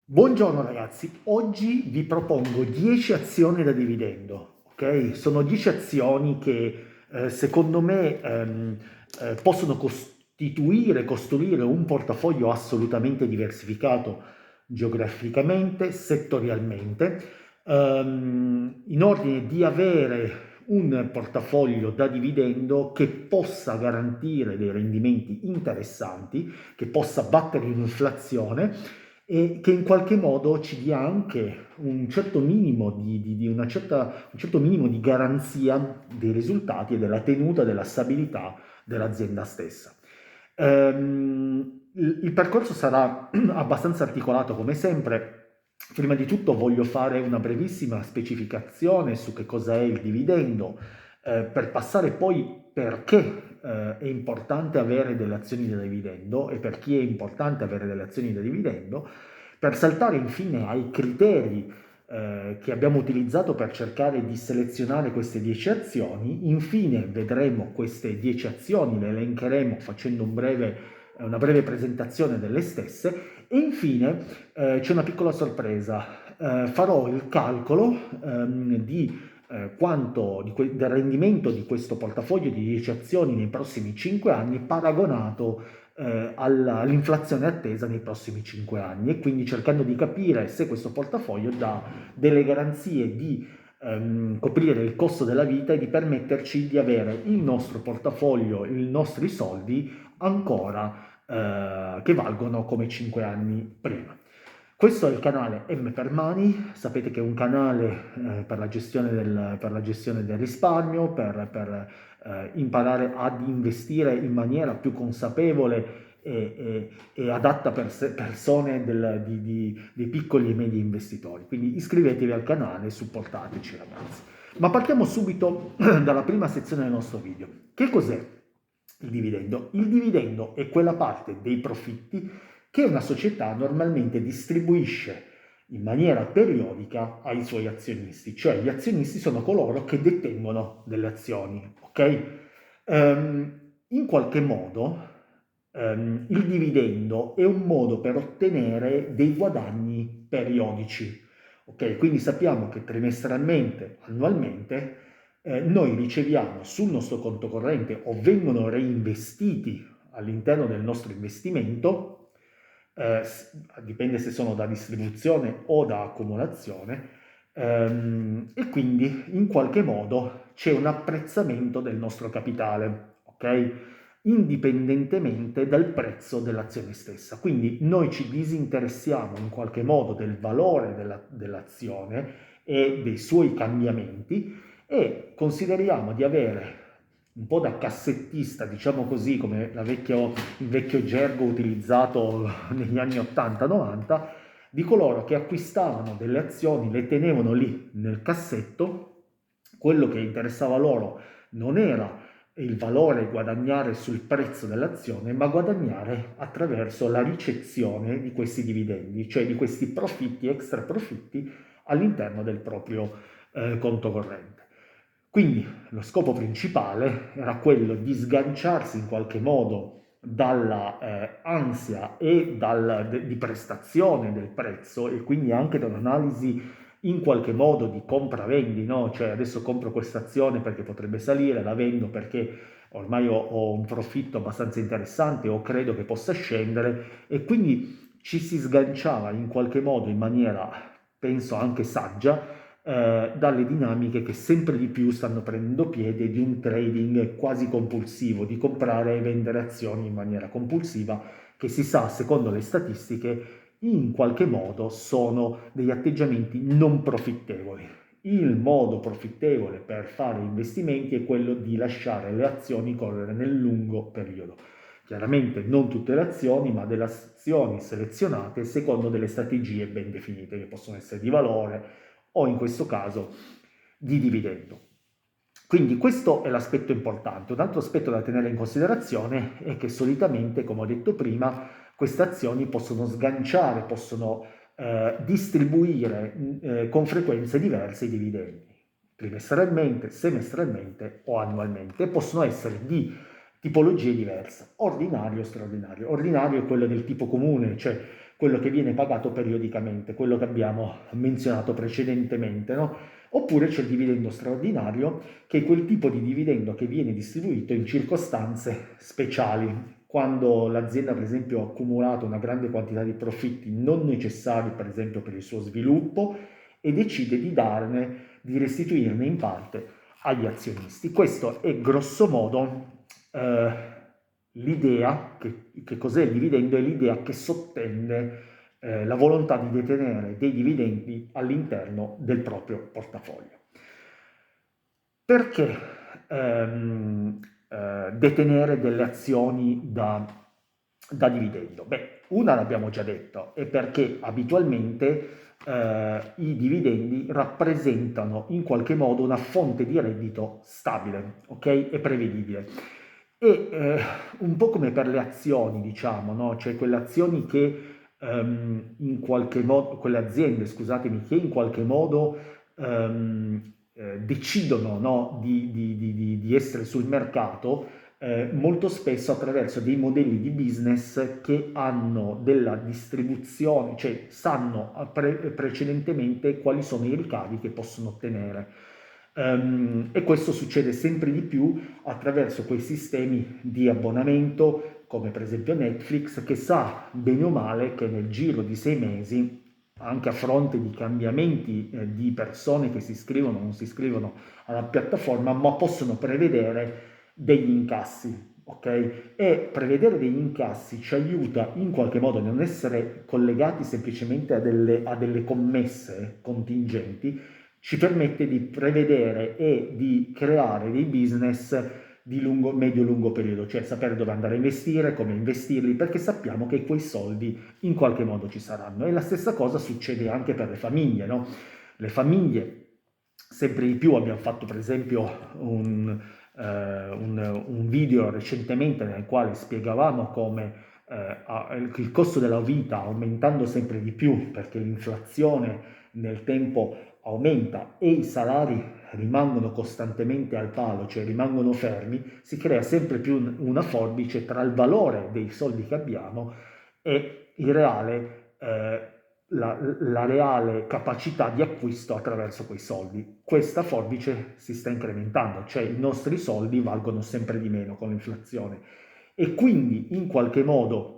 Buongiorno ragazzi, oggi vi propongo 10 azioni da dividendo, ok? Sono 10 azioni che secondo me possono costruire un portafoglio assolutamente diversificato geograficamente, settorialmente, in ordine di avere un portafoglio da dividendo che possa garantire dei rendimenti interessanti, che possa battere l'inflazione e che in qualche modo ci dia anche un certo minimo un certo minimo di garanzia dei risultati e della tenuta, della stabilità dell'azienda stessa. Il percorso sarà abbastanza articolato come sempre. Prima di tutto voglio fare una brevissima specificazione su che cosa è il dividendo, per passare poi perché è importante avere delle azioni da dividendo e per chi è importante avere delle azioni da dividendo, per saltare infine ai criteri che abbiamo utilizzato per cercare di selezionare queste 10 azioni. Infine vedremo queste 10 azioni, le elencheremo facendo una breve presentazione delle stesse e infine c'è una piccola sorpresa. Farò il calcolo del rendimento di questo portafoglio di 10 azioni nei prossimi 5 anni paragonato all'inflazione attesa nei prossimi 5 anni, e quindi cercando di capire se questo portafoglio dà delle garanzie di coprire il costo della vita e di permetterci di avere il nostro portafoglio, i nostri soldi ancora che valgono come 5 anni prima. Questo è il canale M per Money. Sapete che è un canale per la gestione del risparmio, per imparare ad investire in maniera più consapevole e adatta per persone dei piccoli e medi investitori. Quindi iscrivetevi al canale e supportateci ragazzi. Ma partiamo subito dalla prima sezione del nostro video. Che cos'è il dividendo? Il dividendo è quella parte dei profitti che una società normalmente distribuisce in maniera periodica ai suoi azionisti, cioè gli azionisti sono coloro che detengono delle azioni, ok? In qualche modo il dividendo è un modo per ottenere dei guadagni periodici, ok? Quindi sappiamo che trimestralmente, annualmente, noi riceviamo sul nostro conto corrente o vengono reinvestiti all'interno del nostro investimento, dipende se sono da distribuzione o da accumulazione, e quindi in qualche modo c'è un apprezzamento del nostro capitale, ok? Indipendentemente dal prezzo dell'azione stessa. Quindi noi ci disinteressiamo in qualche modo del valore dell'azione e dei suoi cambiamenti e consideriamo di avere un po' da cassettista, diciamo così, come il vecchio gergo utilizzato negli anni 80-90, di coloro che acquistavano delle azioni, le tenevano lì nel cassetto. Quello che interessava loro non era il valore guadagnare sul prezzo dell'azione, ma guadagnare attraverso la ricezione di questi dividendi, cioè di questi profitti, extra profitti all'interno del proprio conto corrente. Quindi lo scopo principale era quello di sganciarsi in qualche modo dalla ansia e di prestazione del prezzo, e quindi anche da un'analisi in qualche modo di compra-vendi, no? Cioè adesso compro questa azione perché potrebbe salire, la vendo perché ormai ho un profitto abbastanza interessante o credo che possa scendere, e quindi ci si sganciava in qualche modo in maniera, penso anche saggia, dalle dinamiche che sempre di più stanno prendendo piede di un trading quasi compulsivo, di comprare e vendere azioni in maniera compulsiva, che si sa, secondo le statistiche, in qualche modo sono degli atteggiamenti non profittevoli. Il modo profittevole per fare investimenti è quello di lasciare le azioni correre nel lungo periodo. Chiaramente non tutte le azioni, ma delle azioni selezionate secondo delle strategie ben definite, che possono essere di valore o in questo caso di dividendo. Quindi questo è l'aspetto importante. Un altro aspetto da tenere in considerazione è che solitamente, come ho detto prima, queste azioni possono sganciare, possono distribuire con frequenze diverse i dividendi, trimestralmente, semestralmente o annualmente, e possono essere di tipologie diverse, ordinario e straordinario. Ordinario è quello del tipo comune, cioè quello che viene pagato periodicamente, quello che abbiamo menzionato precedentemente, no? Oppure c'è il dividendo straordinario, che è quel tipo di dividendo che viene distribuito in circostanze speciali, quando l'azienda per esempio ha accumulato una grande quantità di profitti non necessari per esempio per il suo sviluppo e decide di restituirne in parte agli azionisti. Questo è grosso modo l'idea, che cos'è il dividendo, è l'idea che sottende la volontà di detenere dei dividendi all'interno del proprio portafoglio. Perché detenere delle azioni da dividendo? Beh, una l'abbiamo già detto, è perché abitualmente i dividendi rappresentano in qualche modo una fonte di reddito stabile, ok? E prevedibile. E un po' come per le azioni, diciamo, no? Cioè quelle azioni che in qualche modo, quelle aziende, scusatemi, che in qualche modo decidono, no, di essere sul mercato, molto spesso attraverso dei modelli di business che hanno della distribuzione, cioè sanno precedentemente quali sono i ricavi che possono ottenere. E questo succede sempre di più attraverso quei sistemi di abbonamento, come per esempio Netflix, che sa bene o male che nel giro di 6 mesi, anche a fronte di cambiamenti di persone che si iscrivono o non si iscrivono alla piattaforma, ma possono prevedere degli incassi, ok? E prevedere degli incassi ci aiuta in qualche modo a non essere collegati semplicemente a delle commesse contingenti, ci permette di prevedere e di creare dei business di medio-lungo periodo, cioè sapere dove andare a investire, come investirli, perché sappiamo che quei soldi in qualche modo ci saranno. E la stessa cosa succede anche per le famiglie, no? Le famiglie, sempre di più, abbiamo fatto per esempio un video recentemente nel quale spiegavamo come il costo della vita aumentando sempre di più perché l'inflazione nel tempo aumenta e i salari rimangono costantemente al palo, cioè rimangono fermi, si crea sempre più una forbice tra il valore dei soldi che abbiamo e la reale capacità di acquisto attraverso quei soldi. Questa forbice si sta incrementando, cioè i nostri soldi valgono sempre di meno con l'inflazione e quindi in qualche modo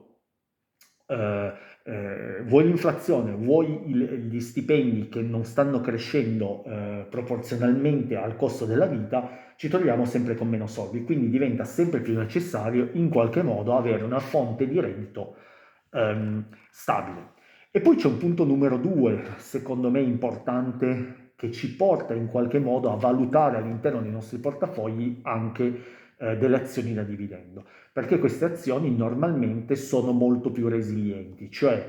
vuoi l'inflazione, vuoi gli stipendi che non stanno crescendo proporzionalmente al costo della vita, ci troviamo sempre con meno soldi, quindi diventa sempre più necessario in qualche modo avere una fonte di reddito stabile. E poi c'è un punto numero 2, secondo me importante, che ci porta in qualche modo a valutare all'interno dei nostri portafogli anche delle azioni da dividendo, perché queste azioni normalmente sono molto più resilienti, cioè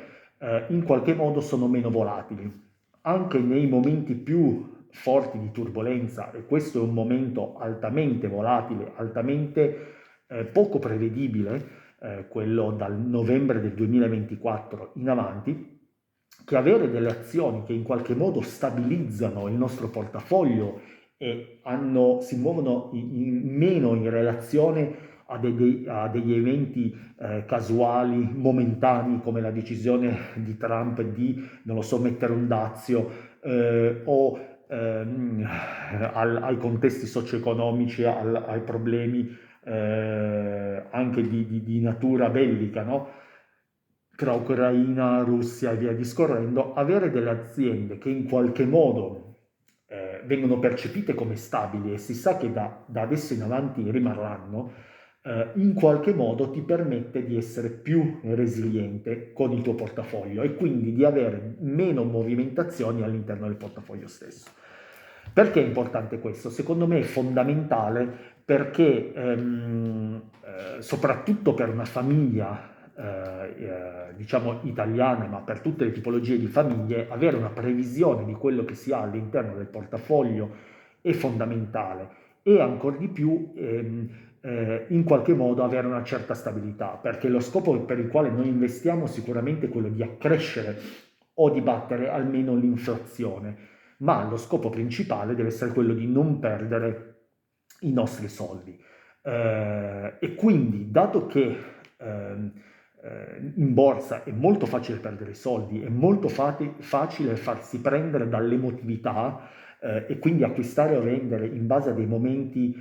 in qualche modo sono meno volatili. Anche nei momenti più forti di turbolenza, e questo è un momento altamente volatile, altamente poco prevedibile, quello dal novembre del 2024 in avanti, che avere delle azioni che in qualche modo stabilizzano il nostro portafoglio e si muovono meno in relazione a degli eventi casuali, momentanei, come la decisione di Trump di, non lo so, mettere un dazio o ai contesti socio-economici, ai problemi anche di natura bellica, no? Tra Ucraina, Russia e via discorrendo, avere delle aziende che in qualche modo vengono percepite come stabili e si sa che da adesso in avanti rimarranno, in qualche modo ti permette di essere più resiliente con il tuo portafoglio e quindi di avere meno movimentazioni all'interno del portafoglio stesso. Perché è importante questo? Secondo me è fondamentale perché soprattutto per una famiglia diciamo italiana, ma per tutte le tipologie di famiglie, avere una previsione di quello che si ha all'interno del portafoglio è fondamentale e ancora di più in qualche modo avere una certa stabilità, perché lo scopo per il quale noi investiamo è sicuramente quello di accrescere o di battere almeno l'inflazione, ma lo scopo principale deve essere quello di non perdere i nostri soldi. E quindi, dato che in borsa è molto facile perdere soldi, è molto facile farsi prendere dall'emotività e quindi acquistare o vendere in base a dei momenti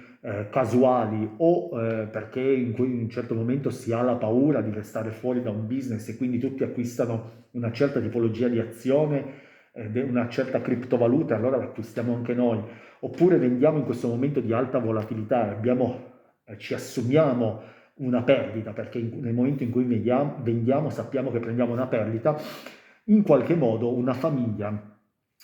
casuali o perché in cui in un certo momento si ha la paura di restare fuori da un business e quindi tutti acquistano una certa tipologia di azione, una certa criptovaluta, allora l'acquistiamo anche noi, oppure vendiamo in questo momento di alta volatilità e ci assumiamo una perdita, perché nel momento in cui vendiamo sappiamo che prendiamo una perdita, in qualche modo una famiglia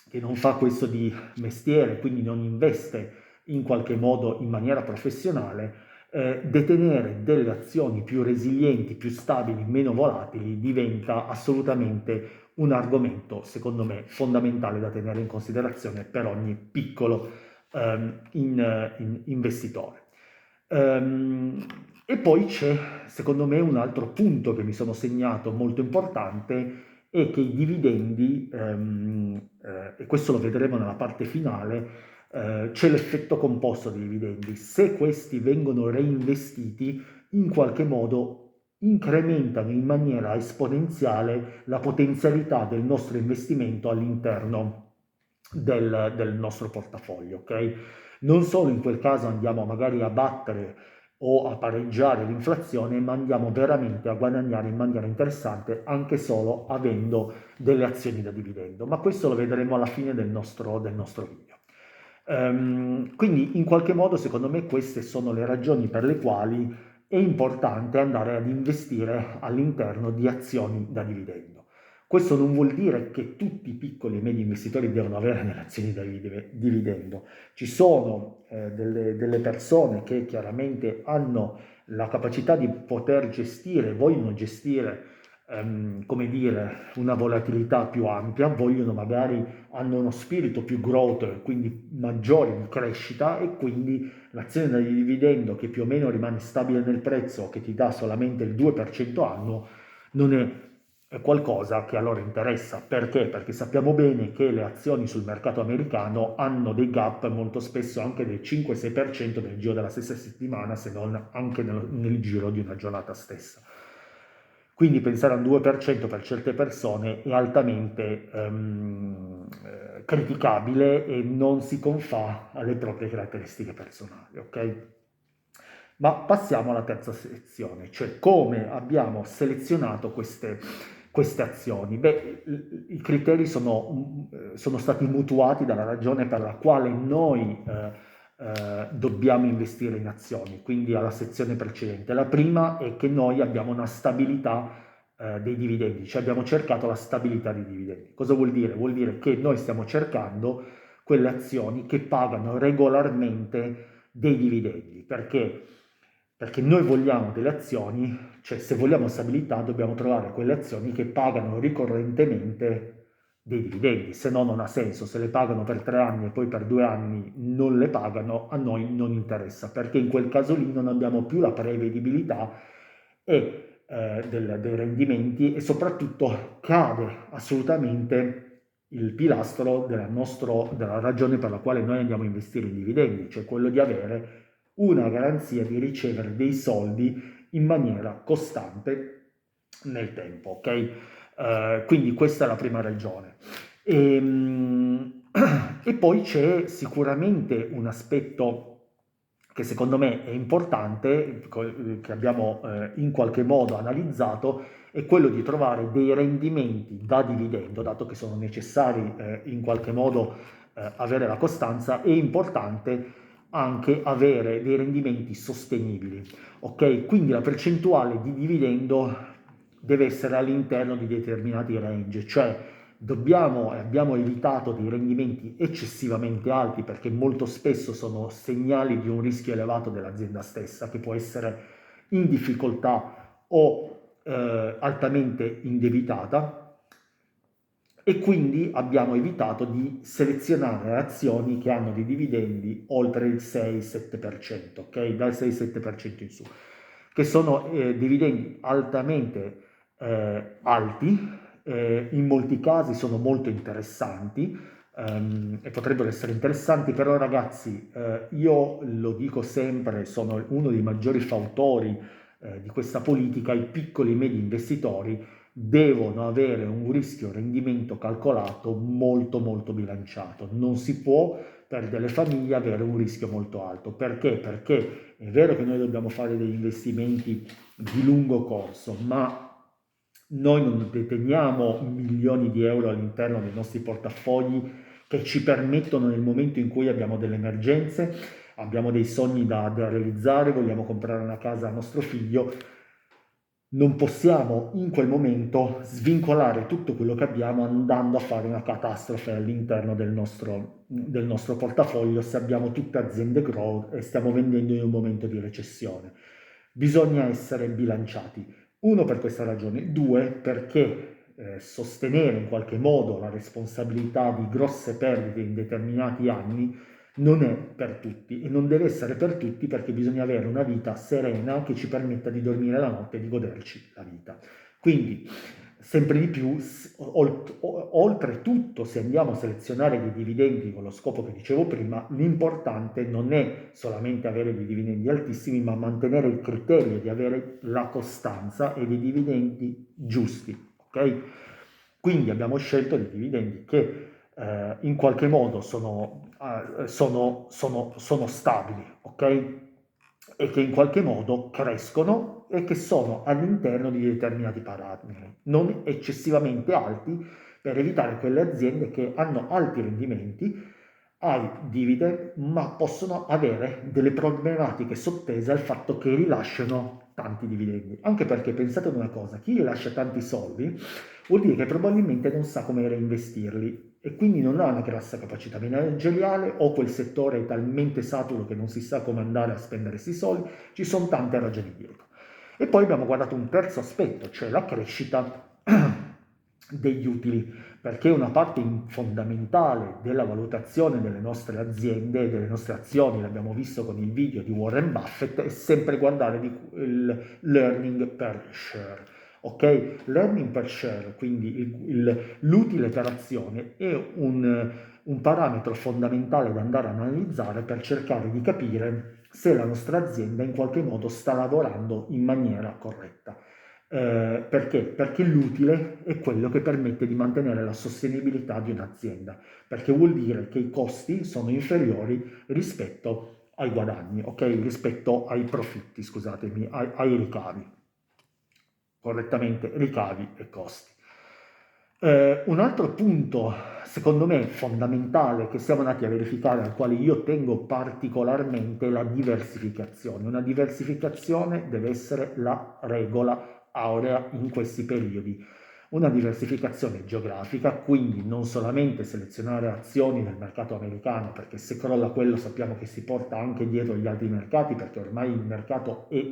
che non fa questo di mestiere, quindi non investe in qualche modo in maniera professionale, detenere delle azioni più resilienti, più stabili, meno volatili diventa assolutamente un argomento, secondo me, fondamentale da tenere in considerazione per ogni piccolo investitore. E poi c'è, secondo me, un altro punto che mi sono segnato molto importante è che i dividendi, e questo lo vedremo nella parte finale, c'è l'effetto composto dei dividendi. Se questi vengono reinvestiti, in qualche modo incrementano in maniera esponenziale la potenzialità del nostro investimento all'interno del nostro portafoglio, ok? Non solo in quel caso andiamo magari a battere o a pareggiare l'inflazione, ma andiamo veramente a guadagnare in maniera interessante anche solo avendo delle azioni da dividendo. Ma questo lo vedremo alla fine del nostro video. Quindi in qualche modo secondo me queste sono le ragioni per le quali è importante andare ad investire all'interno di azioni da dividendo. Questo non vuol dire che tutti i piccoli e medi investitori devono avere delle azioni da dividendo. Ci sono delle persone che chiaramente hanno la capacità di poter gestire, vogliono gestire come dire, una volatilità più ampia, hanno uno spirito più growth e quindi maggiore di crescita e quindi l'azione da dividendo che più o meno rimane stabile nel prezzo, che ti dà solamente il 2% annuo, non è qualcosa che a loro interessa. Perché? Perché sappiamo bene che le azioni sul mercato americano hanno dei gap molto spesso anche del 5-6% nel giro della stessa settimana, se non anche nel giro di una giornata stessa. Quindi pensare al 2% per certe persone è altamente criticabile e non si confà alle proprie caratteristiche personali, ok? Ma passiamo alla terza sezione, cioè come abbiamo selezionato queste azioni. Beh, i criteri sono stati mutuati dalla ragione per la quale noi dobbiamo investire in azioni, quindi alla sezione precedente. La prima è che noi abbiamo una stabilità dei dividendi, cioè abbiamo cercato la stabilità dei dividendi. Cosa vuol dire? Vuol dire che noi stiamo cercando quelle azioni che pagano regolarmente dei dividendi. Perché? Perché noi vogliamo delle azioni, cioè se vogliamo stabilità dobbiamo trovare quelle azioni che pagano ricorrentemente dei dividendi, se no non ha senso. Se le pagano per 3 anni e poi per 2 anni non le pagano, a noi non interessa, perché in quel caso lì non abbiamo più la prevedibilità dei rendimenti e soprattutto cade assolutamente il pilastro della ragione per la quale noi andiamo a investire in dividendi, cioè quello di avere una garanzia di ricevere dei soldi in maniera costante nel tempo, ok? Quindi questa è la prima ragione. E poi c'è sicuramente un aspetto che secondo me è importante, che abbiamo in qualche modo analizzato, è quello di trovare dei rendimenti da dividendo, dato che sono necessari in qualche modo avere la costanza, è importante anche avere dei rendimenti sostenibili. Ok? Quindi la percentuale di dividendo deve essere all'interno di determinati range, cioè abbiamo evitato dei rendimenti eccessivamente alti perché molto spesso sono segnali di un rischio elevato dell'azienda stessa che può essere in difficoltà o altamente indebitata e quindi abbiamo evitato di selezionare azioni che hanno dei dividendi oltre il 6-7%, ok? Dal 6-7% in su, che sono dividendi altamente alti, in molti casi sono molto interessanti e potrebbero essere interessanti, però ragazzi io lo dico sempre, sono uno dei maggiori fautori di questa politica, i piccoli e medi investitori devono avere un rischio rendimento calcolato molto molto bilanciato. Non si può per delle famiglie avere un rischio molto alto. Perché? Perché è vero che noi dobbiamo fare degli investimenti di lungo corso, ma noi non deteniamo milioni di euro all'interno dei nostri portafogli che ci permettono, nel momento in cui abbiamo delle emergenze, abbiamo dei sogni da realizzare, vogliamo comprare una casa al nostro figlio, non possiamo in quel momento svincolare tutto quello che abbiamo andando a fare una catastrofe all'interno del nostro portafoglio se abbiamo tutte aziende growth e stiamo vendendo in un momento di recessione. Bisogna essere bilanciati. Uno, per questa ragione. Due, perché sostenere in qualche modo la responsabilità di grosse perdite in determinati anni non è per tutti e non deve essere per tutti, perché bisogna avere una vita serena che ci permetta di dormire la notte e di goderci la vita. Quindi sempre di più, oltretutto, se andiamo a selezionare dei dividendi con lo scopo che dicevo prima, l'importante non è solamente avere dei dividendi altissimi, ma mantenere il criterio di avere la costanza e dei dividendi giusti, ok? Quindi abbiamo scelto dei dividendi che in qualche modo sono stabili, ok? E che in qualche modo crescono e che sono all'interno di determinati parametri, non eccessivamente alti, per evitare quelle aziende che hanno alti rendimenti ai dividend, ma possono avere delle problematiche sottese al fatto che rilasciano tanti dividendi. Anche perché, pensate ad una cosa, chi rilascia tanti soldi vuol dire che probabilmente non sa come reinvestirli e quindi non ha una grassa capacità manageriale, o quel settore è talmente saturo che non si sa come andare a spendere questi soldi. Ci sono tante ragioni dietro. E poi abbiamo guardato un terzo aspetto, cioè la crescita degli utili, perché una parte fondamentale della valutazione delle nostre aziende e delle nostre azioni, l'abbiamo visto con il video di Warren Buffett, è sempre guardare il l'earning per share. Ok? L'earning per share, quindi l'utile per azione, è un parametro fondamentale da andare a analizzare per cercare di capire se la nostra azienda in qualche modo sta lavorando in maniera corretta. Perché? Perché l'utile è quello che permette di mantenere la sostenibilità di un'azienda, perché vuol dire che i costi sono inferiori rispetto ai guadagni, ok? Rispetto ai profitti, scusatemi, ai ricavi. Correttamente, ricavi e costi. Un altro punto, secondo me, fondamentale che siamo andati a verificare, al quale io tengo particolarmente, è la diversificazione. Una diversificazione deve essere la regola aurea in questi periodi. Una diversificazione geografica, quindi non solamente selezionare azioni nel mercato americano, perché se crolla quello sappiamo che si porta anche dietro gli altri mercati, perché ormai il mercato è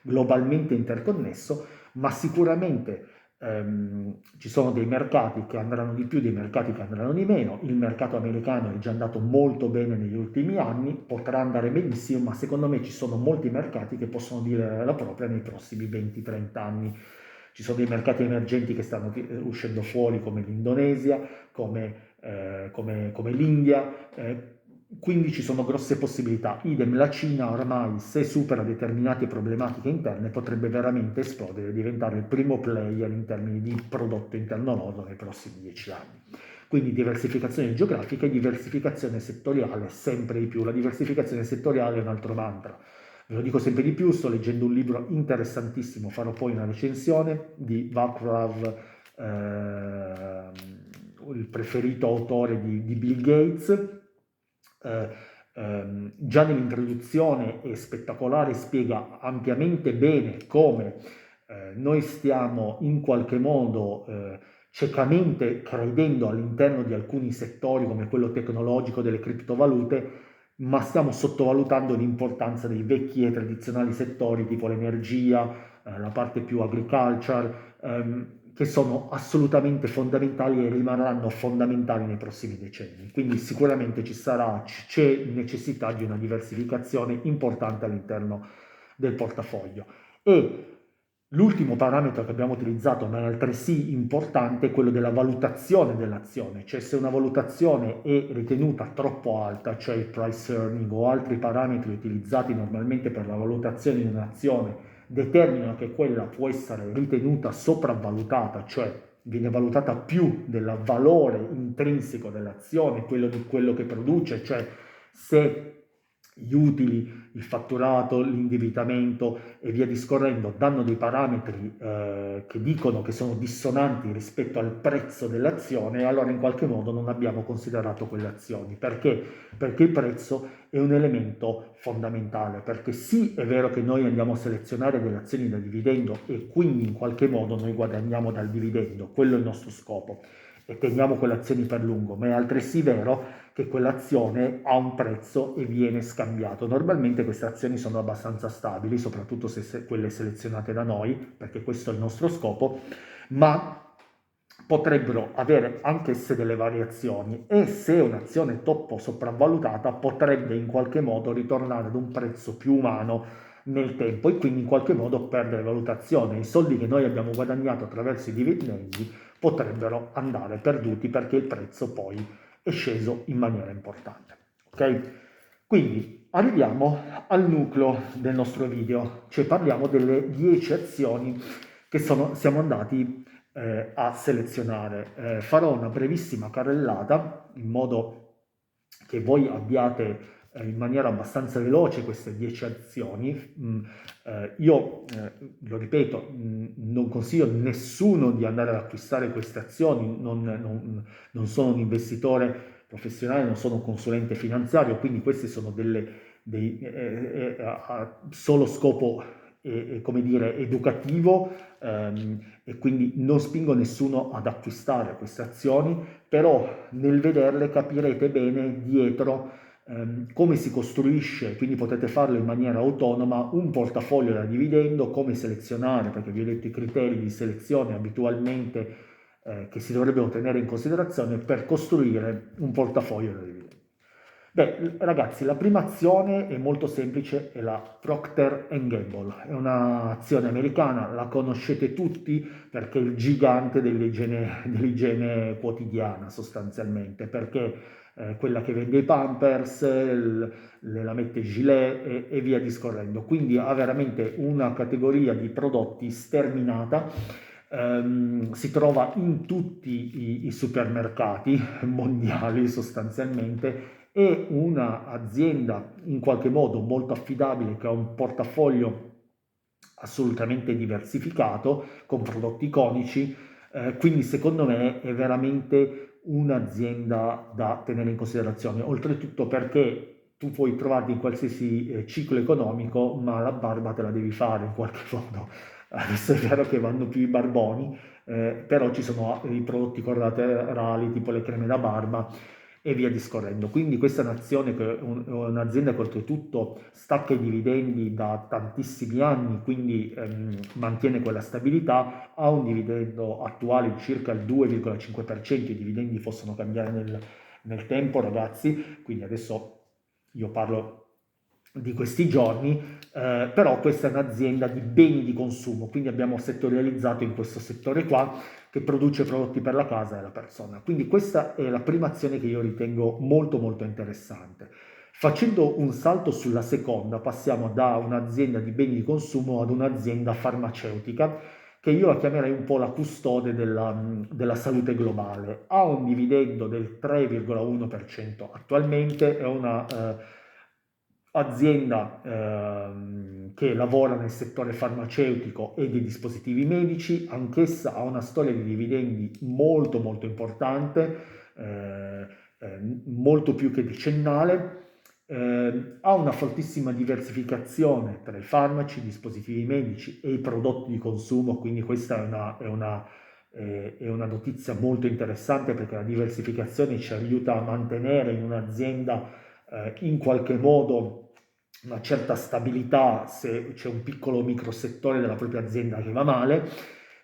globalmente interconnesso, ma sicuramente ci sono dei mercati che andranno di più, dei mercati che andranno di meno. Il mercato americano è già andato molto bene negli ultimi anni, potrà andare benissimo, ma secondo me ci sono molti mercati che possono dire la propria nei prossimi 20-30 anni. Ci sono dei mercati emergenti che stanno uscendo fuori, come l'Indonesia, come l'India, quindi ci sono grosse possibilità. Idem la Cina, ormai, se supera determinate problematiche interne, potrebbe veramente esplodere e diventare il primo player in termini di prodotto interno lordo nei prossimi 10 anni. Quindi diversificazione geografica e diversificazione settoriale sempre di più. La diversificazione settoriale è un altro mantra. Ve lo dico sempre di più, sto leggendo un libro interessantissimo, farò poi una recensione, di Vaclav, il preferito autore di Bill Gates. Già nell'introduzione è spettacolare, spiega ampiamente bene come noi stiamo in qualche modo ciecamente credendo all'interno di alcuni settori come quello tecnologico, delle criptovalute, ma stiamo sottovalutando l'importanza dei vecchi e tradizionali settori tipo l'energia, la parte più agriculture, che sono assolutamente fondamentali e rimarranno fondamentali nei prossimi decenni. Quindi sicuramente c'è necessità di una diversificazione importante all'interno del portafoglio. E l'ultimo parametro che abbiamo utilizzato, ma è altresì importante, è quello della valutazione dell'azione, cioè se una valutazione è ritenuta troppo alta, cioè il price earning o altri parametri utilizzati normalmente per la valutazione di un'azione determinano che quella può essere ritenuta sopravvalutata, cioè viene valutata più del valore intrinseco dell'azione, quello di quello che produce, cioè se gli utili, il fatturato, l'indebitamento e via discorrendo danno dei parametri che dicono che sono dissonanti rispetto al prezzo dell'azione, allora in qualche modo non abbiamo considerato quelle azioni. Perché? Perché il prezzo è un elemento fondamentale, perché sì, è vero che noi andiamo a selezionare delle azioni da dividendo e quindi in qualche modo noi guadagniamo dal dividendo, quello è il nostro scopo e teniamo quelle azioni per lungo, ma è altresì vero che quell'azione ha un prezzo e viene scambiato. Normalmente queste azioni sono abbastanza stabili, soprattutto se quelle selezionate da noi, perché questo è il nostro scopo, ma potrebbero avere anch'esse delle variazioni e se un'azione è troppo sopravvalutata potrebbe in qualche modo ritornare ad un prezzo più umano nel tempo e quindi in qualche modo perdere valutazione. I soldi che noi abbiamo guadagnato attraverso i dividendi potrebbero andare perduti perché il prezzo poi è sceso in maniera importante. Ok? Quindi arriviamo al nucleo del nostro video, cioè parliamo delle 10 azioni che siamo andati a selezionare. Farò una brevissima carrellata in modo che voi abbiate in maniera abbastanza veloce queste 10 azioni. Io, lo ripeto, non consiglio a nessuno di andare ad acquistare queste azioni, non sono un investitore professionale, non sono un consulente finanziario, quindi queste sono a solo scopo come dire, educativo e quindi non spingo nessuno ad acquistare queste azioni, però nel vederle capirete bene dietro come si costruisce, quindi potete farlo in maniera autonoma, un portafoglio da dividendo, come selezionare, perché vi ho detto i criteri di selezione abitualmente che si dovrebbero tenere in considerazione per costruire un portafoglio da dividendo. Beh, ragazzi, la prima azione è molto semplice, è la Procter Gamble, è un'azione americana, la conoscete tutti perché è il gigante dell'igiene quotidiana sostanzialmente, perché quella che vende i Pampers, la mette Gilet e via discorrendo, quindi ha veramente una categoria di prodotti sterminata. Si trova in tutti i supermercati mondiali sostanzialmente, è un'azienda in qualche modo molto affidabile che ha un portafoglio assolutamente diversificato con prodotti iconici, quindi secondo me è veramente un'azienda da tenere in considerazione, oltretutto perché tu puoi trovarti in qualsiasi ciclo economico, ma la barba te la devi fare in qualche modo. Adesso è vero che vanno più i barboni, però ci sono i prodotti collaterali tipo le creme da barba e via discorrendo. Quindi questa è un'azienda che oltretutto stacca i dividendi da tantissimi anni, quindi mantiene quella stabilità, ha un dividendo attuale di circa il 2,5%, i dividendi possono cambiare nel tempo ragazzi, quindi adesso io parlo di questi giorni, però questa è un'azienda di beni di consumo, quindi abbiamo settorializzato in questo settore qua che produce prodotti per la casa e la persona. Quindi questa è la prima azione che io ritengo molto molto interessante. Facendo un salto sulla seconda, passiamo da un'azienda di beni di consumo ad un'azienda farmaceutica, che io la chiamerei un po' la custode della salute globale. Ha un dividendo del 3,1% attualmente, è una azienda che lavora nel settore farmaceutico e dei dispositivi medici, anch'essa ha una storia di dividendi molto molto importante, molto più che decennale, ha una fortissima diversificazione tra i farmaci, i dispositivi medici e i prodotti di consumo, quindi questa è una notizia molto interessante perché la diversificazione ci aiuta a mantenere in un'azienda in qualche modo una certa stabilità se c'è un piccolo microsettore della propria azienda che va male,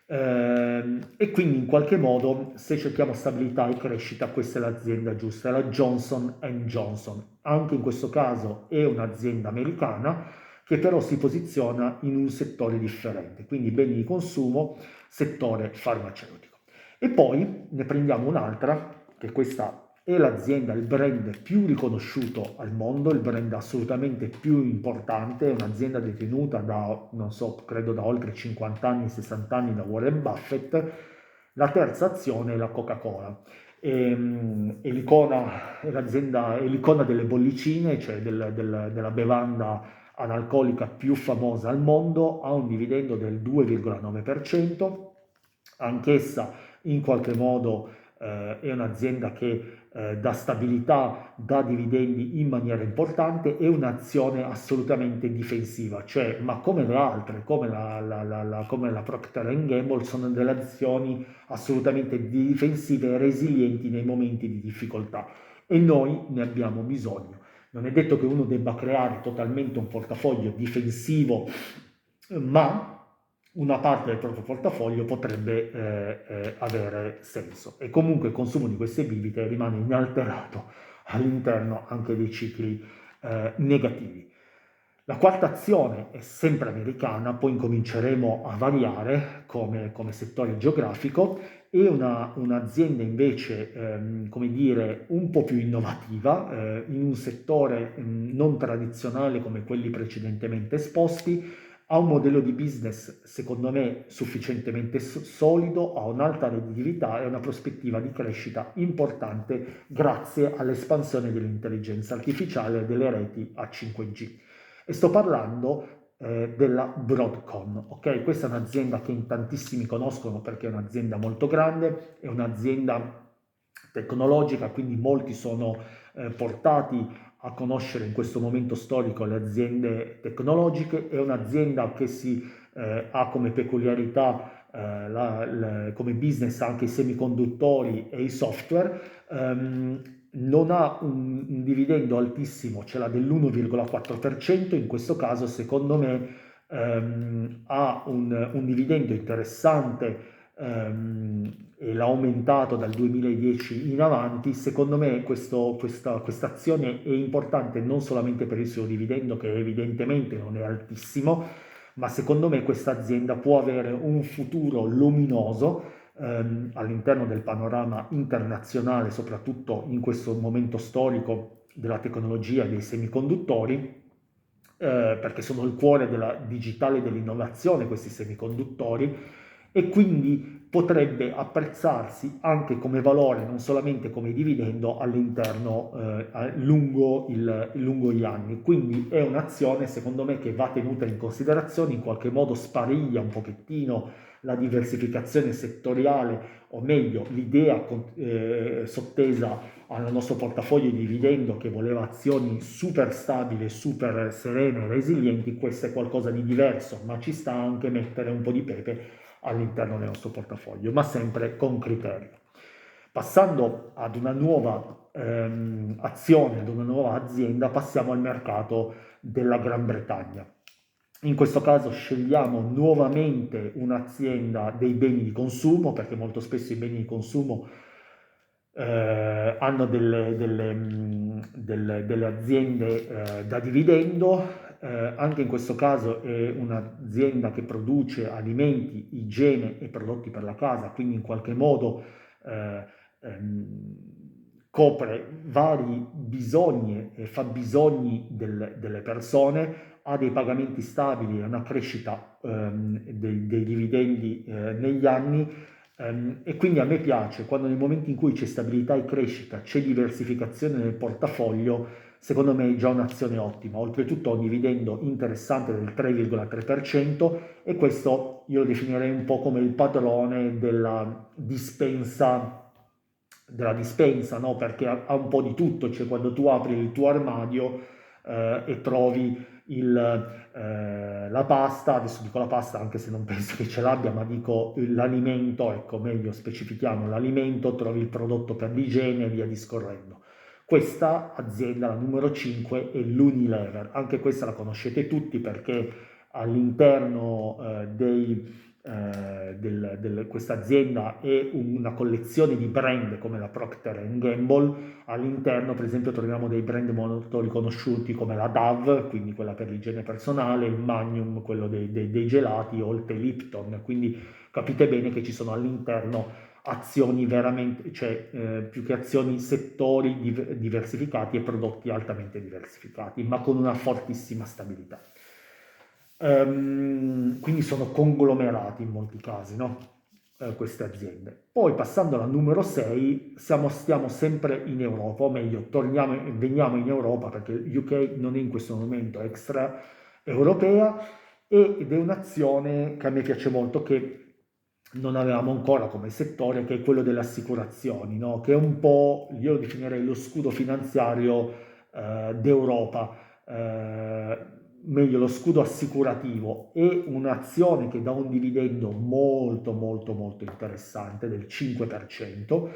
e quindi in qualche modo se cerchiamo stabilità e crescita questa è l'azienda giusta, è la Johnson Johnson. Anche in questo caso è un'azienda americana che però si posiziona in un settore differente, quindi beni di consumo, settore farmaceutico. E poi ne prendiamo un'altra, che questa è l'azienda, il brand più riconosciuto al mondo, il brand assolutamente più importante, è un'azienda detenuta da, non so, credo da oltre 50 anni, 60 anni da Warren Buffett. La terza azione è la Coca-Cola. È l'icona, è l'icona delle bollicine, cioè della bevanda analcolica più famosa al mondo, ha un dividendo del 2,9%, anch'essa in qualche modo è un'azienda che dà stabilità, dà dividendi in maniera importante, è un'azione assolutamente difensiva, cioè, ma come le altre, come la Procter Gamble, sono delle azioni assolutamente difensive e resilienti nei momenti di difficoltà, e noi ne abbiamo bisogno. Non è detto che uno debba creare totalmente un portafoglio difensivo, ma una parte del proprio portafoglio potrebbe avere senso, e comunque il consumo di queste bibite rimane inalterato all'interno anche dei cicli negativi. La quarta azione è sempre americana, poi incominceremo a variare come settore geografico, è un'azienda invece, come dire, un po' più innovativa, in un settore non tradizionale come quelli precedentemente esposti. Ha un modello di business, secondo me, sufficientemente solido, ha un'alta redditività e una prospettiva di crescita importante grazie all'espansione dell'intelligenza artificiale e delle reti a 5G. E sto parlando della Broadcom, ok? Questa è un'azienda che in tantissimi conoscono perché è un'azienda molto grande, è un'azienda tecnologica, quindi molti sono portati a conoscere in questo momento storico le aziende tecnologiche. È un'azienda che ha come peculiarità, come business, anche i semiconduttori e i software. Non ha un dividendo altissimo, ce l'ha dell'1,4%, in questo caso secondo me ha un dividendo interessante, e l'ha aumentato dal 2010 in avanti. Secondo me questa azione è importante non solamente per il suo dividendo, che evidentemente non è altissimo, ma secondo me questa azienda può avere un futuro luminoso all'interno del panorama internazionale, soprattutto in questo momento storico della tecnologia e dei semiconduttori, perché sono il cuore della digitale dell'innovazione, questi semiconduttori, e quindi potrebbe apprezzarsi anche come valore, non solamente come dividendo all'interno lungo gli anni. Quindi è un'azione, secondo me, che va tenuta in considerazione, in qualche modo spariglia un pochettino la diversificazione settoriale, o meglio l'idea sottesa al nostro portafoglio di dividendo, che voleva azioni super stabili, super serene, resilienti. Questo è qualcosa di diverso, ma ci sta anche mettere un po' di pepe all'interno del nostro portafoglio, ma sempre con criterio. Passando ad una nuova azione, ad una nuova azienda, passiamo al mercato della Gran Bretagna. In questo caso scegliamo nuovamente un'azienda dei beni di consumo, perché molto spesso i beni di consumo hanno delle aziende da dividendo. Anche in questo caso è un'azienda che produce alimenti, igiene e prodotti per la casa, quindi in qualche modo copre vari bisogni e fabbisogni delle persone, ha dei pagamenti stabili e una crescita dei dividendi negli anni. E quindi a me piace quando, nei momenti in cui c'è stabilità e crescita, c'è diversificazione nel portafoglio. Secondo me è già un'azione ottima. Oltretutto ha un dividendo interessante del 3,3%, e questo io lo definirei un po' come il padrone della dispensa, no? Perché ha un po' di tutto, cioè quando tu apri il tuo armadio e trovi la pasta, adesso dico la pasta anche se non penso che ce l'abbia, ma dico l'alimento, ecco, meglio specifichiamo l'alimento, trovi il prodotto per l'igiene e via discorrendo. Questa azienda, la numero 5, è l'Unilever. Anche questa la conoscete tutti perché all'interno questa azienda è una collezione di brand come la Procter Gamble. All'interno, per esempio, troviamo dei brand molto riconosciuti come la Dove, quindi quella per l'igiene personale, il Magnum, quello dei gelati, o il Tè Lipton. Quindi capite bene che ci sono all'interno azioni veramente, cioè più che azioni, settori diversificati e prodotti altamente diversificati, ma con una fortissima stabilità. Quindi sono conglomerati in molti casi, no? Queste aziende. Poi passando alla numero 6, stiamo sempre in Europa, o meglio, veniamo in Europa perché il UK non è in questo momento extra europea ed è un'azione che a me piace molto, che non avevamo ancora come settore, che è quello delle assicurazioni, no? Che è un po', io lo definirei lo scudo finanziario d'Europa, meglio lo scudo assicurativo. È un'azione che dà un dividendo molto molto molto interessante del 5%,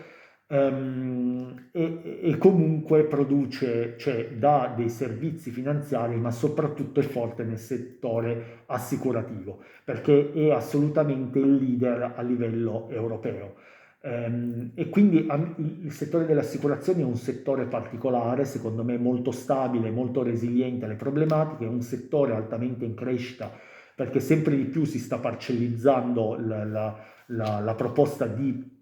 e comunque produce, cioè dà dei servizi finanziari, ma soprattutto è forte nel settore assicurativo, perché è assolutamente il leader a livello europeo. E quindi il settore delle assicurazioni è un settore particolare, secondo me molto stabile, molto resiliente alle problematiche, è un settore altamente in crescita, perché sempre di più si sta parcellizzando la proposta di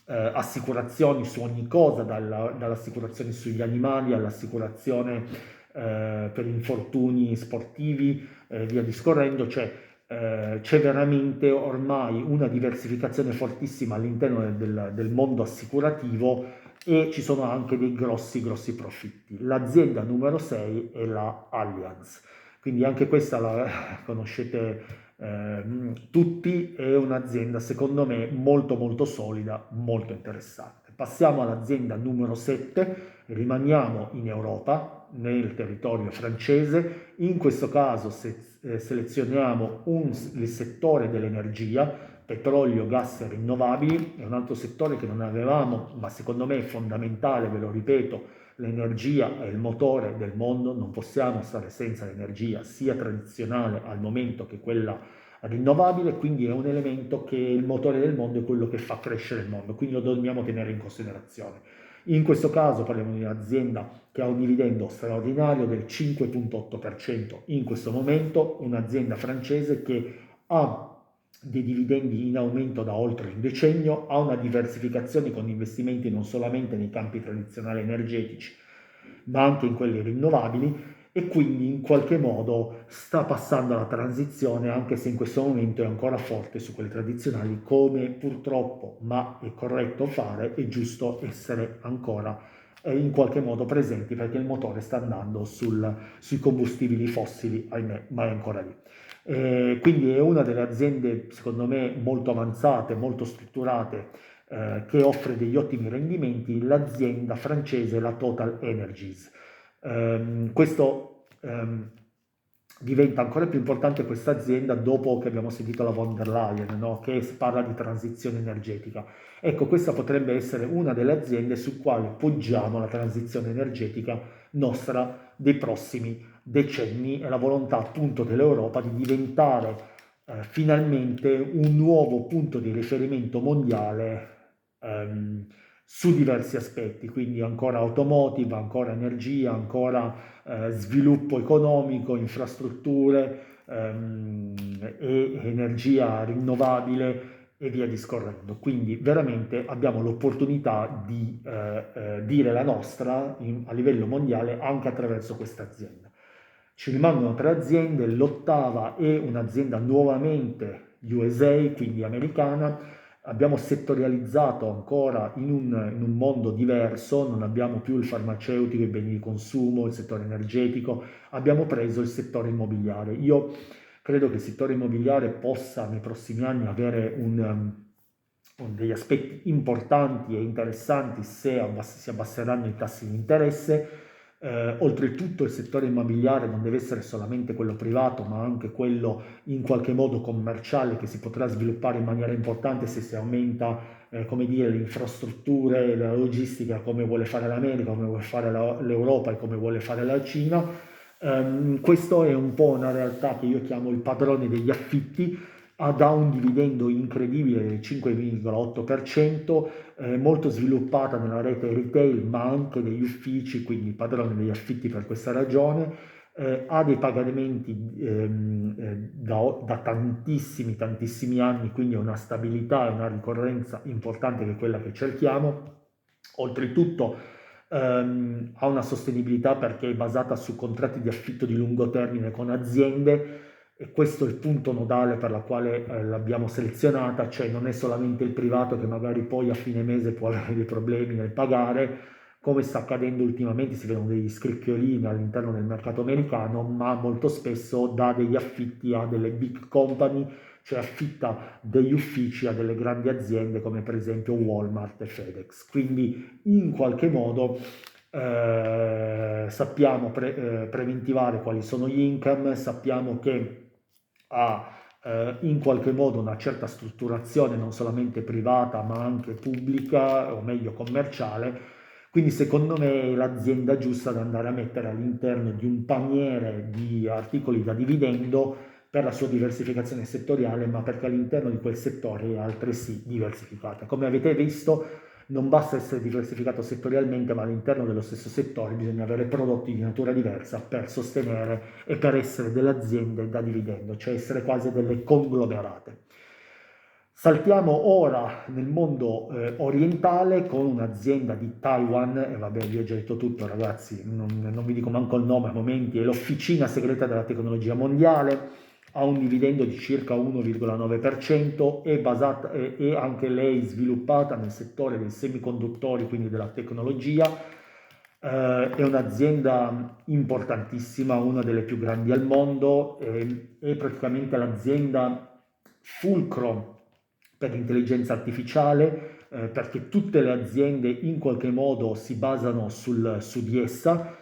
assicurazioni su ogni cosa, dall'assicurazione sugli animali all'assicurazione per infortuni sportivi, via discorrendo, cioè c'è veramente ormai una diversificazione fortissima all'interno del mondo assicurativo e ci sono anche dei grossi grossi profitti. L'azienda numero 6 è la Allianz, quindi anche questa la conoscete tutti, è un'azienda secondo me molto molto solida, molto interessante. Passiamo all'azienda numero 7, rimaniamo in Europa, nel territorio francese, in questo caso selezioniamo il settore dell'energia, petrolio, gas e rinnovabili, è un altro settore che non avevamo, ma secondo me è fondamentale, ve lo ripeto, l'energia è il motore del mondo, non possiamo stare senza l'energia sia tradizionale al momento che quella rinnovabile, quindi è un elemento che è il motore del mondo, è quello che fa crescere il mondo, quindi lo dobbiamo tenere in considerazione. In questo caso parliamo di un'azienda che ha un dividendo straordinario del 5,8% in questo momento, un'azienda francese che ha dei dividendi in aumento da oltre un decennio, ha una diversificazione con investimenti non solamente nei campi tradizionali energetici, ma anche in quelli rinnovabili, e quindi in qualche modo sta passando alla transizione, anche se in questo momento è ancora forte su quelle tradizionali, come purtroppo, ma è corretto fare, è giusto essere ancora in qualche modo presenti, perché il motore sta andando sui combustibili fossili, ahimè, ma è ancora lì. Quindi è una delle aziende, secondo me, molto avanzate, molto strutturate, che offre degli ottimi rendimenti, l'azienda francese, la Total Energies. Questo diventa ancora più importante, questa azienda, dopo che abbiamo sentito la von der Leyen, no? Che parla di transizione energetica. Ecco, questa potrebbe essere una delle aziende su quali poggiamo la transizione energetica nostra dei prossimi decenni, e la volontà appunto dell'Europa di diventare finalmente un nuovo punto di riferimento mondiale su diversi aspetti, quindi ancora automotive, ancora energia, ancora sviluppo economico, infrastrutture e energia rinnovabile e via discorrendo. Quindi veramente abbiamo l'opportunità di dire la nostra a livello mondiale anche attraverso questa azienda. Ci rimangono 3 aziende, l'ottava è un'azienda nuovamente USA, quindi americana. Abbiamo settorializzato ancora in un mondo diverso, non abbiamo più il farmaceutico, i beni di consumo, il settore energetico, abbiamo preso il settore immobiliare. Io credo che il settore immobiliare possa nei prossimi anni avere degli aspetti importanti e interessanti se si abbasseranno i tassi di interesse. Oltretutto il settore immobiliare non deve essere solamente quello privato, ma anche quello in qualche modo commerciale, che si potrà sviluppare in maniera importante se si aumenta come dire, le infrastrutture, la logistica, come vuole fare l'America, come vuole fare l'Europa e come vuole fare la Cina. Questo è un po' una realtà che io chiamo il padrone degli affitti, dà un dividendo incredibile del 5,8%, molto sviluppata nella rete retail ma anche negli uffici, quindi padrone degli affitti per questa ragione. ha dei pagamenti da tantissimi anni, quindi una stabilità e una ricorrenza importante che è quella che cerchiamo. Oltretutto ha una sostenibilità perché è basata su contratti di affitto di lungo termine con aziende, e questo è il punto nodale per la quale l'abbiamo selezionata, cioè non è solamente il privato che magari poi a fine mese può avere dei problemi nel pagare, come sta accadendo ultimamente, si vedono degli scricchiolini all'interno del mercato americano, ma molto spesso dà degli affitti a delle big company, cioè affitta degli uffici a delle grandi aziende come per esempio Walmart e FedEx. Quindi in qualche modo sappiamo preventivare quali sono gli income, sappiamo che ha in qualche modo una certa strutturazione non solamente privata ma anche pubblica, o meglio commerciale, quindi secondo me è l'azienda giusta da andare a mettere all'interno di un paniere di articoli da dividendo per la sua diversificazione settoriale, ma perché all'interno di quel settore è altresì diversificata. Come avete visto, non basta essere diversificato settorialmente, ma all'interno dello stesso settore bisogna avere prodotti di natura diversa per sostenere e per essere delle aziende da dividendo, cioè essere quasi delle conglomerate. Saltiamo ora nel mondo orientale con un'azienda di Taiwan, e vabbè, vi ho già detto tutto ragazzi, non vi dico manco il nome a momenti, è l'Officina Segreta della Tecnologia Mondiale, ha un dividendo di circa 1,9%, è anche lei sviluppata nel settore dei semiconduttori, quindi della tecnologia, è un'azienda importantissima, una delle più grandi al mondo, è praticamente l'azienda fulcro per l'intelligenza artificiale, perché tutte le aziende in qualche modo si basano su di essa.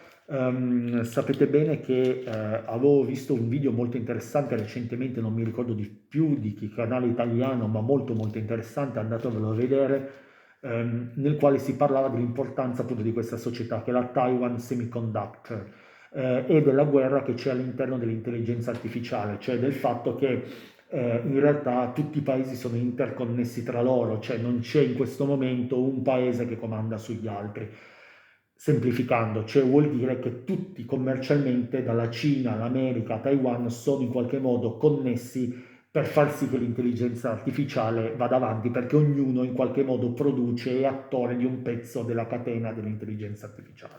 Sapete bene che avevo visto un video molto interessante recentemente, non mi ricordo di più di che canale italiano, ma molto molto interessante, andatevelo a vedere, nel quale si parlava dell'importanza appunto di questa società che è la Taiwan Semiconductor, e della guerra che c'è all'interno dell'intelligenza artificiale, cioè del fatto che in realtà tutti i paesi sono interconnessi tra loro, cioè non c'è in questo momento un paese che comanda sugli altri. Semplificando, cioè vuol dire che tutti commercialmente, dalla Cina all'America a Taiwan, sono in qualche modo connessi per far sì che l'intelligenza artificiale vada avanti, perché ognuno in qualche modo produce e è attore di un pezzo della catena dell'intelligenza artificiale.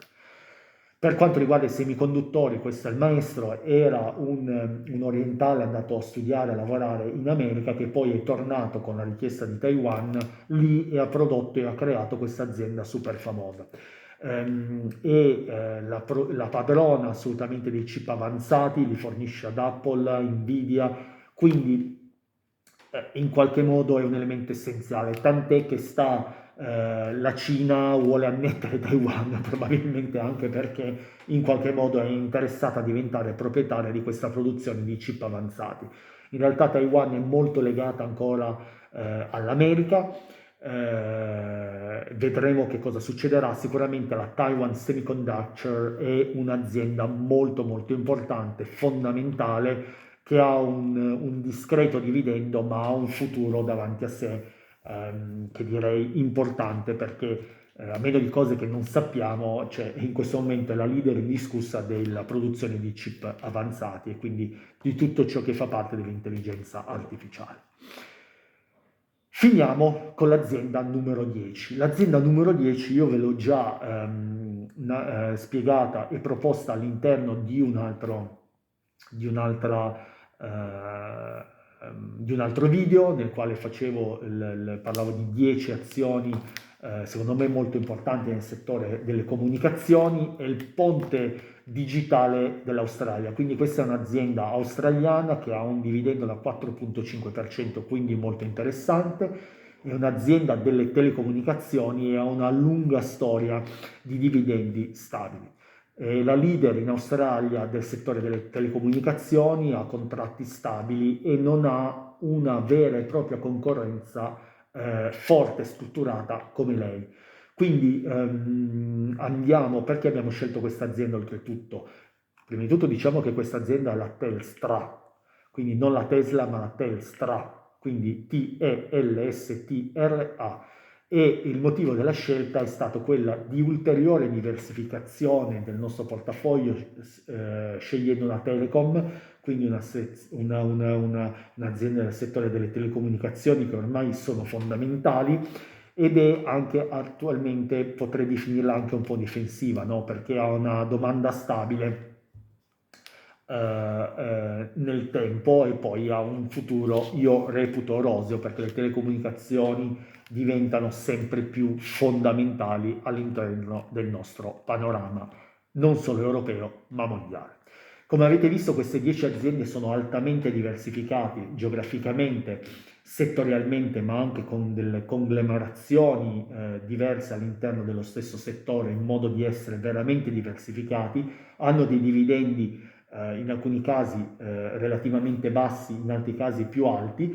Per quanto riguarda i semiconduttori, questo è il maestro, era un orientale andato a studiare, a lavorare in America, che poi è tornato con la richiesta di Taiwan lì e ha prodotto e ha creato questa azienda super famosa. La padrona assolutamente dei chip avanzati, li fornisce ad Apple, Nvidia, quindi in qualche modo è un elemento essenziale, tant'è che la Cina vuole annettere Taiwan, probabilmente anche perché in qualche modo è interessata a diventare proprietaria di questa produzione di chip avanzati. In realtà Taiwan è molto legata ancora all'America, vedremo che cosa succederà. Sicuramente la Taiwan Semiconductor è un'azienda molto molto importante, fondamentale, che ha un discreto dividendo, ma ha un futuro davanti a sé, che direi importante, perché a meno di cose che non sappiamo, cioè in questo momento è la leader indiscussa della produzione di chip avanzati e quindi di tutto ciò che fa parte dell'intelligenza artificiale. Finiamo con l'azienda numero 10. L'azienda numero 10 io ve l'ho già spiegata e proposta all'interno di un altro video nel quale parlavo di 10 azioni secondo me molto importanti nel settore delle comunicazioni. È il ponte digitale dell'Australia, quindi questa è un'azienda australiana che ha un dividendo da 4,5%, quindi molto interessante. È un'azienda delle telecomunicazioni e ha una lunga storia di dividendi stabili. È la leader in Australia del settore delle telecomunicazioni, ha contratti stabili e non ha una vera e propria concorrenza forte, strutturata come lei. Quindi andiamo, perché abbiamo scelto questa azienda oltretutto? Prima di tutto diciamo che questa azienda è la Telstra, quindi non la Tesla ma la Telstra, quindi T-E-L-S-T-R-A. e il motivo della scelta è stato quella di ulteriore diversificazione del nostro portafoglio, scegliendo una telecom, quindi un'azienda del settore delle telecomunicazioni che ormai sono fondamentali, ed è anche attualmente, potrei definirla anche un po' difensiva, no? Perché ha una domanda stabile nel tempo e poi ha un futuro, io reputo roseo, perché le telecomunicazioni diventano sempre più fondamentali all'interno del nostro panorama, non solo europeo, ma mondiale. Come avete visto, queste 10 aziende sono altamente diversificate geograficamente, settorialmente, ma anche con delle conglomerazioni diverse all'interno dello stesso settore, in modo di essere veramente diversificati, hanno dei dividendi in alcuni casi relativamente bassi, in altri casi più alti.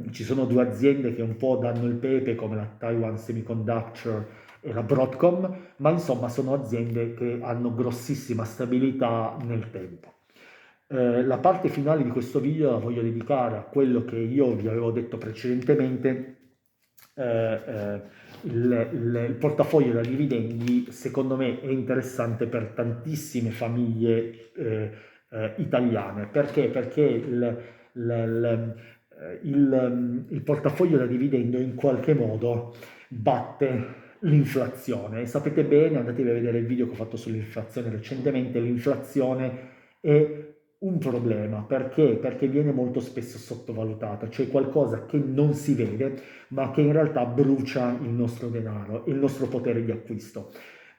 Ci sono due aziende che un po' danno il pepe, come la Taiwan Semiconductor e la Broadcom, ma insomma sono aziende che hanno grossissima stabilità nel tempo. La parte finale di questo video la voglio dedicare a quello che io vi avevo detto precedentemente. Il portafoglio da dividendi secondo me è interessante per tantissime famiglie italiane. Perché? Perché il portafoglio da dividendo in qualche modo batte l'inflazione. Sapete bene, andatevi a vedere il video che ho fatto sull'inflazione recentemente, l'inflazione è un problema. Perché? Perché viene molto spesso sottovalutata, cioè qualcosa che non si vede, ma che in realtà brucia il nostro denaro, il nostro potere di acquisto.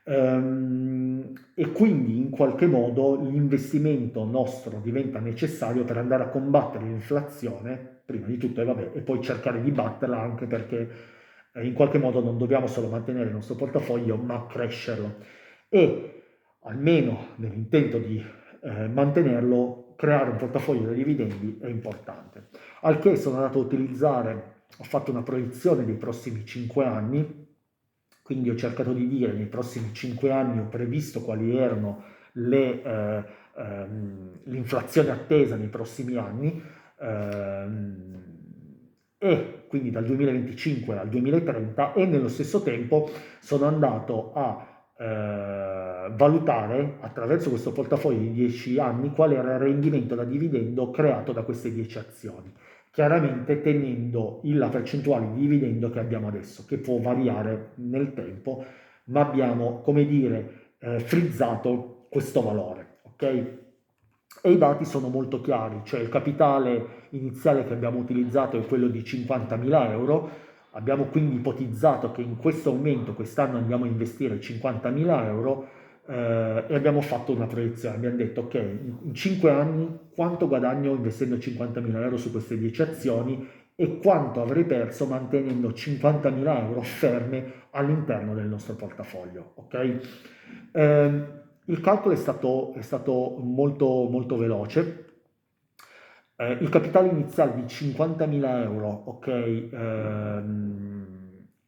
E quindi in qualche modo l'investimento nostro diventa necessario per andare a combattere l'inflazione, prima di tutto, e poi cercare di batterla, anche perché in qualche modo non dobbiamo solo mantenere il nostro portafoglio, ma crescerlo. E almeno nell'intento di mantenerlo, creare un portafoglio da dividendi è importante. Al che sono andato a utilizzare, ho fatto una proiezione dei prossimi 5 anni, quindi ho cercato di dire nei prossimi 5 anni ho previsto quali erano l'inflazione attesa nei prossimi anni, e quindi dal 2025 al 2030, e nello stesso tempo sono andato a valutare attraverso questo portafoglio di 10 anni qual era il rendimento da dividendo creato da queste 10 azioni, chiaramente tenendo la percentuale di dividendo che abbiamo adesso, che può variare nel tempo, ma abbiamo, come dire, frizzato questo valore, ok? E i dati sono molto chiari, cioè il capitale iniziale che abbiamo utilizzato è quello di 50.000 euro, abbiamo quindi ipotizzato che in questo momento, quest'anno, andiamo a investire 50.000 euro, e abbiamo fatto una proiezione, abbiamo detto ok, in 5 anni quanto guadagno investendo 50.000 euro su queste 10 azioni e quanto avrei perso mantenendo 50.000 euro ferme all'interno del nostro portafoglio, ok? Il calcolo è stato molto, molto veloce. Il capitale iniziale di 50.000 euro, ok,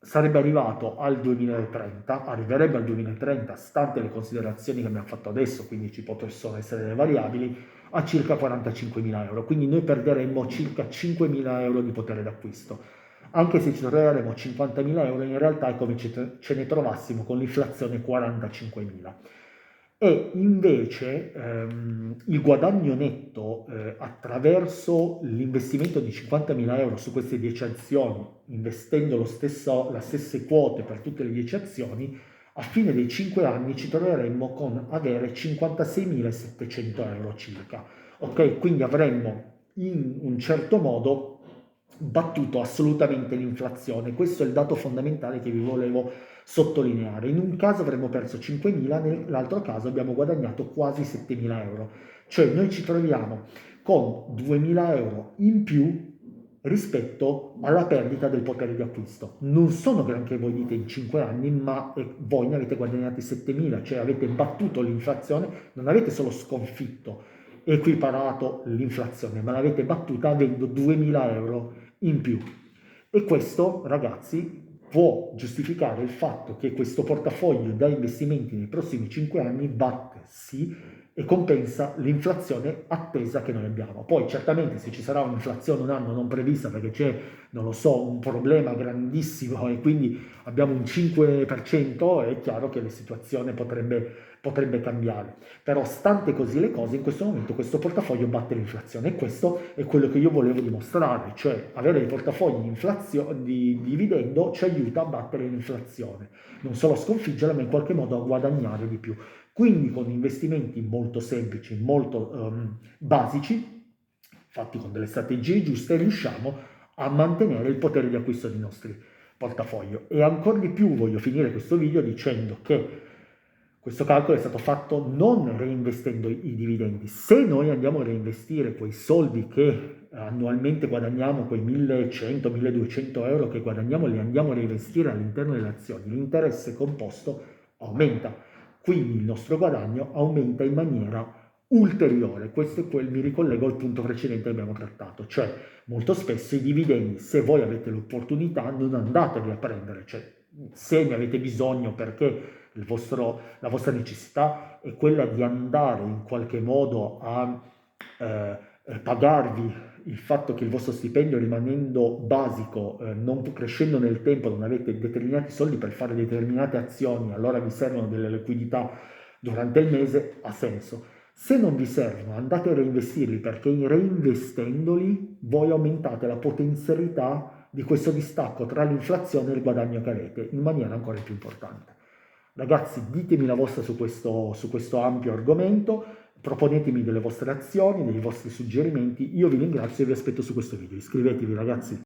sarebbe arrivato al 2030, arriverebbe al 2030, stante le considerazioni che abbiamo fatto adesso, quindi ci possono essere delle variabili, a circa 45.000 euro. Quindi noi perderemmo circa 5.000 euro di potere d'acquisto. Anche se ci troveremo 50.000 euro, in realtà è come ce ne trovassimo con l'inflazione 45.000. E invece il guadagno netto attraverso l'investimento di 50.000 euro su queste 10 azioni, investendo le stesse quote per tutte le 10 azioni, a fine dei 5 anni ci troveremmo con avere 56.700 euro circa. Ok, quindi avremmo in un certo modo battuto assolutamente l'inflazione. Questo è il dato fondamentale che vi volevo sottolineare. In un caso avremmo perso 5.000, nell'altro caso abbiamo guadagnato quasi 7.000 euro. Cioè noi ci troviamo con 2.000 euro in più rispetto alla perdita del potere di acquisto. Non sono granché, voi dite, in 5 anni, ma voi ne avete guadagnati 7.000, cioè avete battuto l'inflazione, non avete solo sconfitto, equiparato l'inflazione, ma l'avete battuta avendo 2.000 euro in più. E questo, ragazzi, può giustificare il fatto che questo portafoglio da investimenti nei prossimi 5 anni batte sì e compensa l'inflazione attesa che noi abbiamo. Poi certamente se ci sarà un'inflazione un anno non prevista perché c'è non lo so, un problema grandissimo e quindi abbiamo un 5%, è chiaro che la situazione potrebbe cambiare. Però stante così le cose, in questo momento questo portafoglio batte l'inflazione e questo è quello che io volevo dimostrare, cioè avere dei portafogli di dividendo ci aiuta a battere l'inflazione, non solo a sconfiggerla, ma in qualche modo a guadagnare di più. Quindi con investimenti molto semplici, molto basici, fatti con delle strategie giuste, riusciamo a mantenere il potere di acquisto dei nostri portafoglio. E ancora di più voglio finire questo video dicendo che questo calcolo è stato fatto non reinvestendo i dividendi. Se noi andiamo a reinvestire quei soldi che annualmente guadagniamo, quei 1100-1200 euro che guadagniamo, li andiamo a reinvestire all'interno delle azioni, l'interesse composto aumenta. Quindi il nostro guadagno aumenta in maniera ulteriore. Questo è mi ricollego al punto precedente che abbiamo trattato, cioè molto spesso i dividendi, se voi avete l'opportunità, non andateli a prendere, cioè se ne avete bisogno perché la vostra necessità è quella di andare in qualche modo a pagarvi il fatto che il vostro stipendio rimanendo basico, non crescendo nel tempo, non avete determinati soldi per fare determinate azioni, allora vi servono delle liquidità durante il mese, ha senso. Se non vi servono, andate a reinvestirli perché reinvestendoli voi aumentate la potenzialità di questo distacco tra l'inflazione e il guadagno che avete in maniera ancora più importante. Ragazzi, ditemi la vostra su questo ampio argomento, proponetemi delle vostre azioni, dei vostri suggerimenti, io vi ringrazio e vi aspetto su questo video. Iscrivetevi ragazzi.